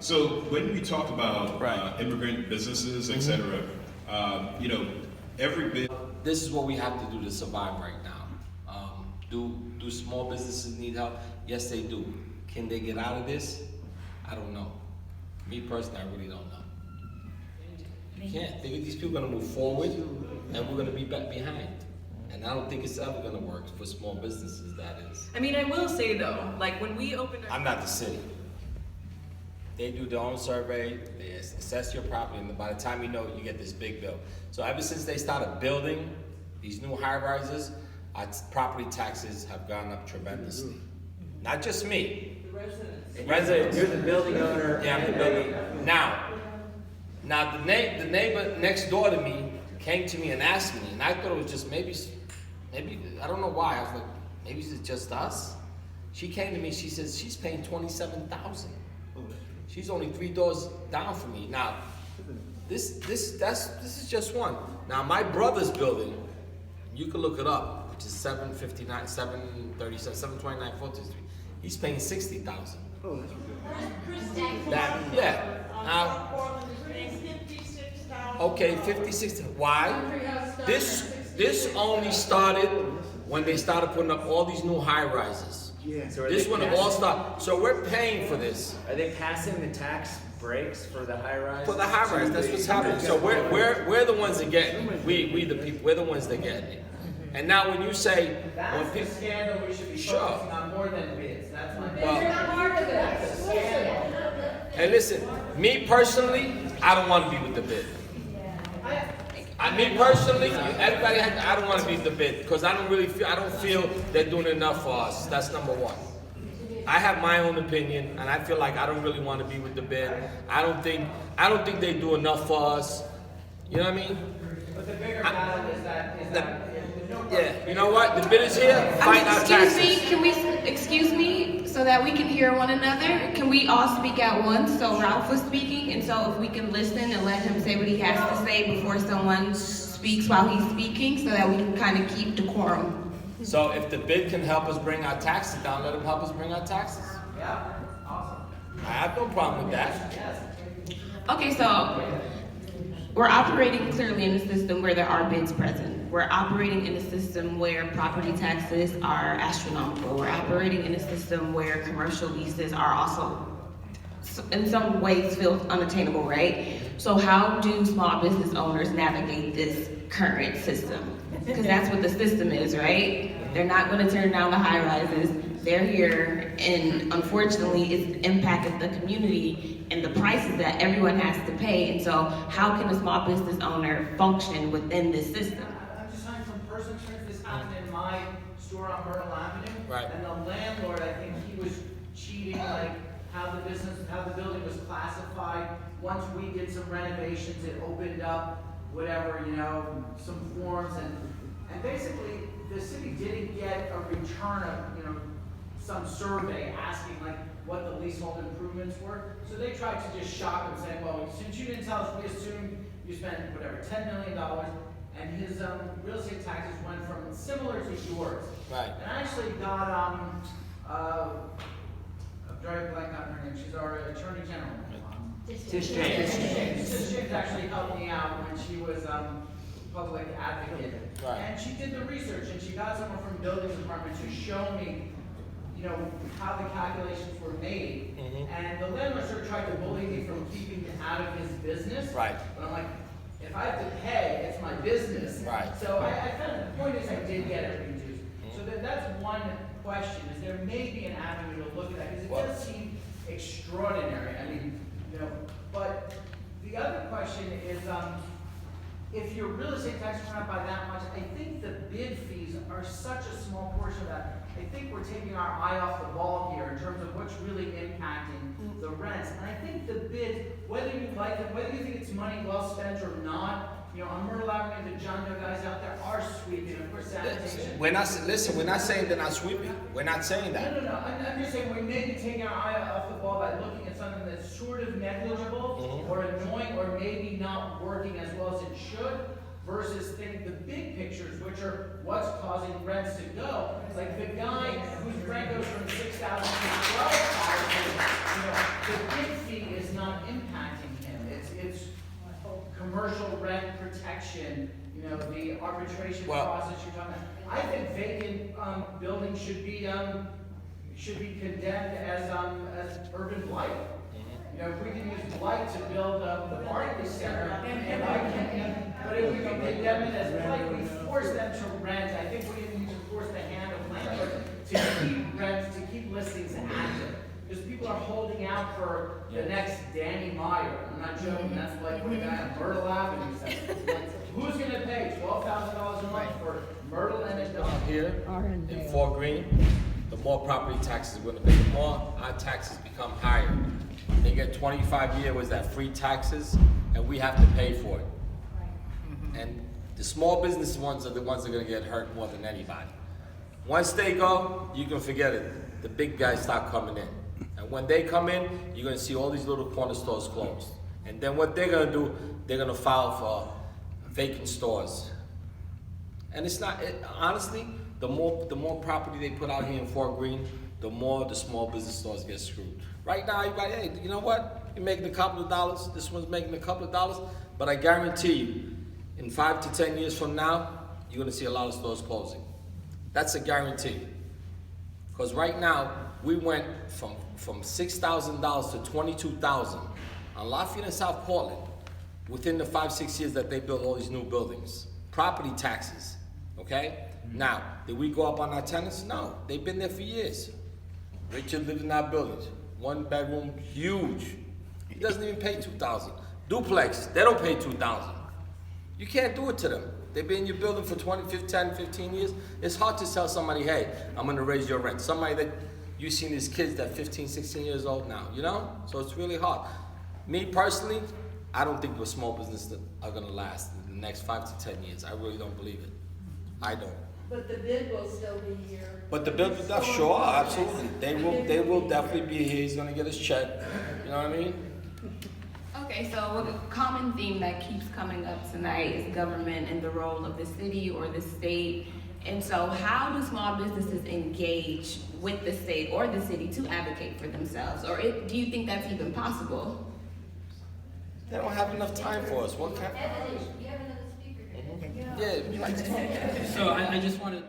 So when we talk about immigrant businesses, et cetera, you know, every bit. This is what we have to do to survive right now. Do small businesses need help? Yes, they do. Can they get out of this? I don't know. Me personally, I really don't know. You can't. These people are gonna move forward, and we're gonna be back behind. And I don't think it's ever gonna work for small businesses, that is. I mean, I will say though, like when we opened our... I'm not the city. They do their own survey, they assess your property, and by the time you know it, you get this big bill. So ever since they started building these new high rises, our property taxes have gone up tremendously. Not just me. The residents. You're the building owner. Yeah, I'm the building. Now the neighbor next door to me came to me and asked me, and I thought it was just maybe, I don't know why. I was like, maybe it's just us. She came to me, she says she's paying $27,000. She's only 3 doors down from me. Now, this is just one. Now my brother's building, you can look it up, which is 729 14th Street. He's paying $60,000. That, yeah. Now, okay, 56. Why? This only started when they started putting up all these new high rises. So This one all started. So we're paying for this. Are they passing the tax breaks for the high rise? For the high rise, that's what's happening. So we're the ones that get it. We the people, we're the ones that get it. And now when you say, when That's the people, scandal we should be Sure. focusing on more than bids. That's my hey listen, me personally, I don't want to be with the bid. Me personally, everybody, I don't want to be with the bid because I don't feel they're doing enough for us. That's number one. I have my own opinion, and I feel like I don't really want to be with the bid. I don't think they do enough for us. You know what I mean? But the bigger battle is that Yeah. You know what? The bid is here. Fight our taxes. Excuse me, so that we can hear one another, can we all speak at once? So Ralph was speaking, and so if we can listen and let him say what he has to say before someone speaks while he's speaking, so that we can kind of keep decorum. So if the bid can help us bring our taxes down, let them help us bring our taxes. yeah, awesome. I have no problem with that. Okay, so we're operating clearly in a system where there are bids present. We're operating in a system where property taxes are astronomical. We're operating in a system where commercial leases are also, in some ways, feel unattainable, right? So how do small business owners navigate this current system? Because that's what the system is, right? They're not going to turn down the high rises. They're here, and unfortunately, it's impacted the community and the prices that everyone has to pay. And so how can a small business owner function within this system? I'm just saying from personal experience, this happened in my store on Myrtle Avenue. Right. And the landlord, I think he was cheating, like how the building was classified. Once we did some renovations, it opened up whatever, some forms and basically the city didn't get a return of, some survey asking like what the leasehold improvements were. So they tried to just shock him saying, well, since you didn't tell us, we assumed you spent whatever, $10 million. And his real estate taxes went from similar to yours. Right. And I actually got, I'm drawing a blank on her name, she's our Attorney General. Tish James. Tish James actually helped me out when she was public advocate. Right. And she did the research and she got someone from buildings department to show me, how the calculations were made. And the landlord sort of tried to bully me from keeping it out of his business. Right. But I'm like, if I have to pay, it's my business. Right. So I kind of, the point is I did get it reduced. So that's one question, is there may be an avenue to look at that, because it does seem extraordinary. I mean, but the other question is, if your real estate taxes went up by that much, I think the bid fees are such a small portion of that. I think we're taking our eye off the ball here in terms of what's really impacting the rents. And I think the bids, whether you like them, whether you think it's money well spent or not, on Myrtle Avenue, the John Doe guys out there are sweeping, of course, sanitation. We're not saying they're not sweeping. We're not saying that. No. I'm just saying we may be taking our eye off the ball by looking at something that's sort of negligible or annoying or maybe not working as well as it should, versus think the big pictures, which are what's causing rents to go. Like the guy whose rent goes from $6,000 to $12,000, the big fee is not impacting him. It's commercial rent protection, you know, the arbitration Well- process you're talking about. I think vacant, buildings should be condemned as urban blight. You know, if we can use blight to build, the Barclays Center, and I can, but if we can condemn it as blight, we force them to rent. I think we need to force the hand of landlord to keep rents, to keep listings active. Because people are holding out for the next Danny Meyer. I'm not joking, that's like what a guy on Myrtle Avenue says. Who's gonna pay $12,000 a month for Myrtle and a dog? Here in Fort Greene, the more property taxes we're gonna pay, the more our taxes become higher. They get 25 years, was that free taxes, and we have to pay for it. And the small business ones are the ones that are gonna get hurt more than anybody. Once they go, you can forget it. The big guys start coming in. And when they come in, you're gonna see all these little corner stores closed. And then what they're gonna do, they're gonna file for vacant stores. And it's not, honestly, the more property they put out here in Fort Greene, the more the small business stores get screwed. Right now, everybody, hey, you know what? You're making a couple of dollars, this one's making a couple of dollars, but I guarantee you, in 5 to 10 years from now, you're gonna see a lot of stores closing. That's a guarantee. Because right now, we went from $6,000 to $22,000 on Lafayette and South Portland within the 5-6 years that they built all these new buildings. Property taxes, okay? Now, did we go up on our tenants? No, they've been there for years. Richard lived in our buildings, 1 bedroom, huge. He doesn't even pay $2,000. Duplex, they don't pay $2,000. You can't do it to them. They've been in your building for 10, 15 years. It's hard to tell somebody, hey, I'm gonna raise your rent. Somebody that, you've seen these kids that 15, 16 years old now, you know? So it's really hard. Me personally, I don't think the small businesses are gonna last in the next 5 to 10 years. I really don't believe it. I don't. But the bid will still be here. But the bill, sure, absolutely. They will definitely be here. He's gonna get his check. You know what I mean? Okay, so a common theme that keeps coming up tonight is government and the role of the city or the state. And so how do small businesses engage with the state or the city to advocate for themselves? Or do you think that's even possible? They don't have enough time for us. What kind? You have another speaker. Yeah, we like to talk. So I just wanted.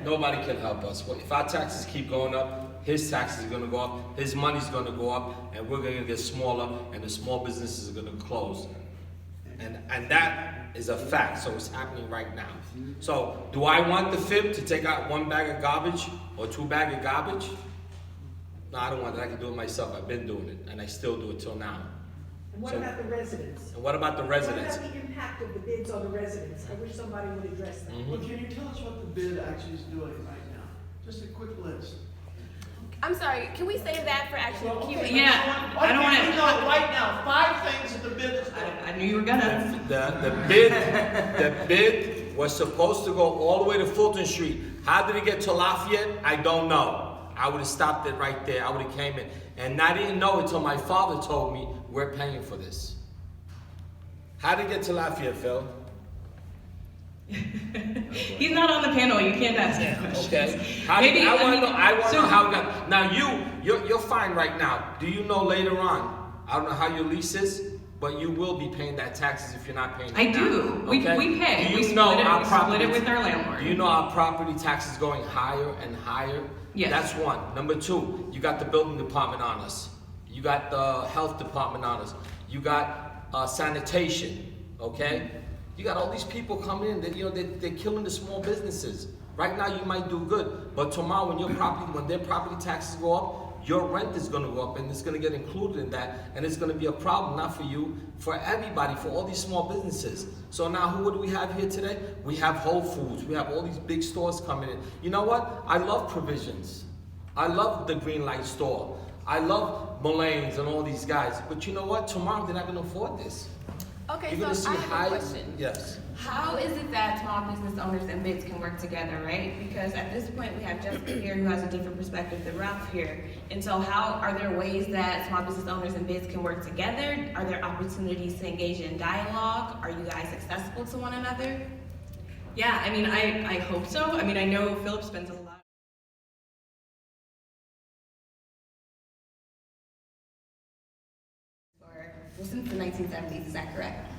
Nobody can help us. If our taxes keep going up, his taxes are gonna go up, his money's gonna go up, and we're gonna get smaller, and the small businesses are gonna close. And that is a fact, so it's happening right now. So, do I want the FIB to take out 1 bag of garbage or 2 bags of garbage? No, I don't want that. I can do it myself. I've been doing it, and I still do it till now. And what So- about the residents? And what about the residents? What about the impact of the bids on the residents? I wish somebody would address that. Mm-hmm. Well, can you tell us what the bid actually is doing right now? Just a quick list. I'm sorry, can we save that for actually Well, Q&A? Yeah, Why I don't can't we wanna, know right now 5 things that the bid is doing? I knew you were gonna. The bid was supposed to go all the way to Fulton Street. How did it get to Lafayette? I don't know. I would have stopped it right there. I would have came in. And I didn't know until my father told me, we're paying for this. How did it get to Lafayette, Phil? He's not on the panel, you can't ask him questions. Okay. Maybe, I want to mean, know. I want to so- know how it got. Now you're fine right now. Do you know later on? I don't know how your lease is, but you will be paying that taxes if you're not paying. I it now, do. okay? We pay. Do We you split know it- our we split property? it with our landlord. Do you know our property taxes going higher and higher? Yes. That's one. Number 2, you got the building department on us. You got the health department on us. You got sanitation. Okay. You got all these people coming in that they're killing the small businesses. Right now you might do good, but tomorrow when their property taxes go up, your rent is going to go up, and it's going to get included in that, and it's going to be a problem not for you, for everybody, for all these small businesses. So now what do we have here today? We have Whole Foods. We have all these big stores coming in. You know what? I love Provisions. I love the Green Light store. I love Mullane's and all these guys. But you know what? Tomorrow they're not going to afford this. Okay, You're gonna so see I have a high. question. Yes. How is it that small business owners and bids can work together, right? Because at this point, we have Jessica here who has a different perspective than Ralph here. And so how, are there ways that small business owners and bids can work together? Are there opportunities to engage in dialogue? Are you guys accessible to one another? Yeah, I mean, I hope so. I mean, I know Philip spends a lot. Well, since the 1970s, is that correct?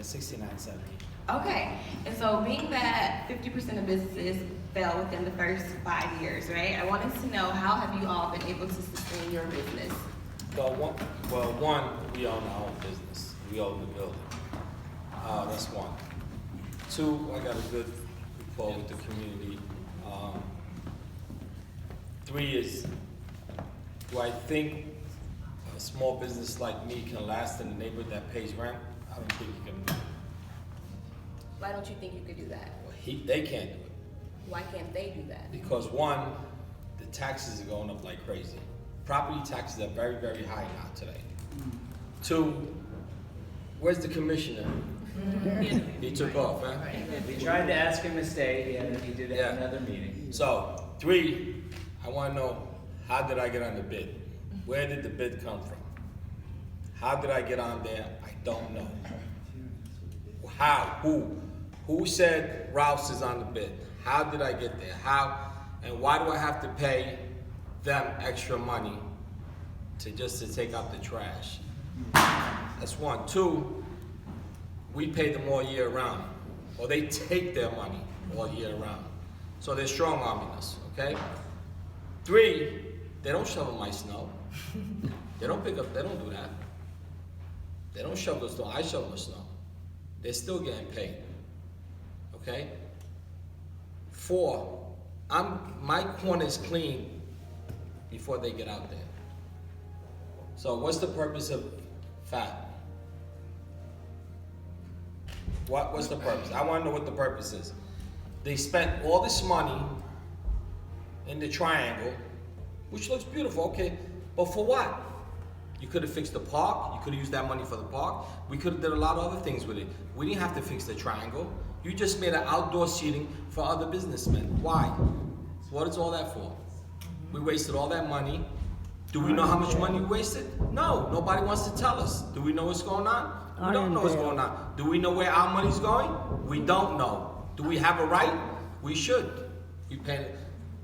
69, 70. Okay, and so being that 50% of businesses fail within the first 5 years, right? I wanted to know, how have you all been able to sustain your business? Well, one, we own our own business. We own the building. That's one. Two, I got a good rapport with the community. Three is, do I think a small business like me can last in a neighborhood that pays rent? I don't think you can. Why don't you think you could do that? Well, they can't do it. Why can't they do that? Because one, the taxes are going up like crazy. Property taxes are very, very high now today. Two, where's the commissioner? He took off, huh? We tried to ask him to stay, he did Yeah. have another meeting. So, three, I wanna know, how did I get on the bid? Where did the bid come from? How did I get on there? I don't know. How? Who said Ralph's is on the bid? How did I get there? How? And why do I have to pay them extra money to take out the trash? That's one. Two, we pay them all year round, or they take their money all year round. So they're strong arming us, okay? Three, they don't shovel my snow. They don't do that. They don't shovel the snow, I shovel the snow. They're still getting paid, okay? Four, my corner is clean before they get out there. So what's the purpose of FAT? What's the purpose? I wanna know what the purpose is. They spent all this money in the triangle, which looks beautiful, okay, but for what? You could have fixed the park, you could have used that money for the park, we could have did a lot of other things with it. We didn't have to fix the triangle. You just made an outdoor seating for other businessmen. Why? What is all that for? We wasted all that money. Do we know how much money we wasted? No, nobody wants to tell us. Do we know what's going on? We don't know what's going on. Do we know where our money's going? We don't know. Do we have a right? We should. We pay it.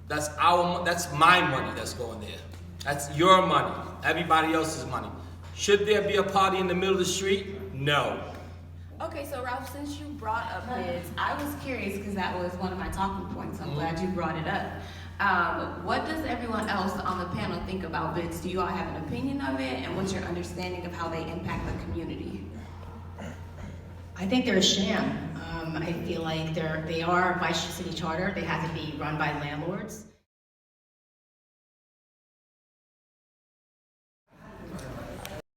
That's my money that's going there. That's your money. Everybody else's money. Should there be a party in the middle of the street? No. Okay, so Ralph, since you brought up bids, I was curious because that was one of my talking points. I'm glad you brought it up. What does everyone else on the panel think about bids? Do you all have an opinion of it? And what's your understanding of how they impact the community? I think they're a sham. I feel like they are by city charter. They have to be run by landlords.